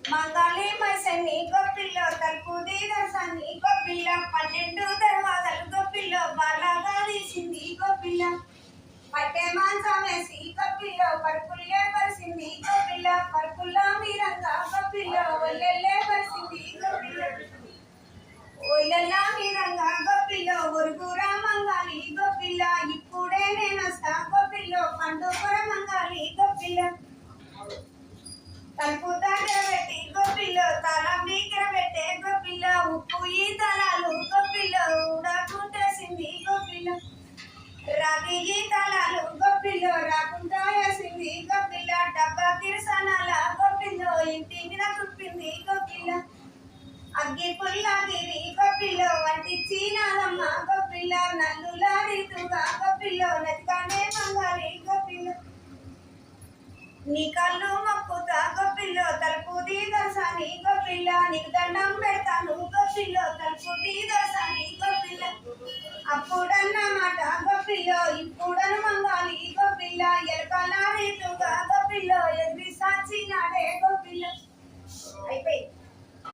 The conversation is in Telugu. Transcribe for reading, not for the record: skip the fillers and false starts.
మంగాళి మైసన్ని గొప్పిల్లో తలుపుది దర్శన్ని గొప్పిల్ల 12 దర్వాజలు గొప్పిల్లో బాలాగా తీసింది గొప్పిల్ల పట్టే మాంసం వేసి గొప్పిల్లో పరుపుల్లే పరిసింది గొప్పిల్ల పరుపుల్ల మీరంగా గొప్పిల్లో ఒళ్ళెల్లే పరిసింది గొప్పిల్ల ఒళ్ళెల్లా మీరంగా గొప్పిల్లో ఒరుగురా మంగాలి గొప్పిల్ల ఇప్పుడే నేనొస్తా గొప్పిల్లో పండుగర మంగాలి గొప్పిల్ల తలుపు దగ్గర పెట్టి గొప్పిల్లో తాళం దగ్గర పెట్టే గొప్పిల్ల ఉప్పు ఈ తలాలు గొప్పిల్లో ఊడకు తెసింది గొప్పిల్ల రాగి ఈ తలాలు గొప్పిల్లో రాకుండా వేసింది గొప్పిల్ల డబ్బా కిరసనాల గొప్పిల్లో ఇంటి మీద తుప్పింది గొప్పిల్ల అగ్గి పుల్లగిరి గొప్పిల్లో వంటిచ్చి నాదమ్మ గొప్పిల్ల నల్లుల రీతుగా గొప్పిల్లో నతికానే మంగాలి గొప్పిల్ల నీ కళ్ళు మొక్కుతా గొప్పిల్లో తలుపుది దర్శని గొప్పిల్ల నీకు దండం పెడతాను గొప్పిల్లో తలుపుది దర్శని గొప్పిల్ల అప్పుడన్న మాట గొప్పిల్లో ఇప్పుడను మంగాలి గొప్పిల్ల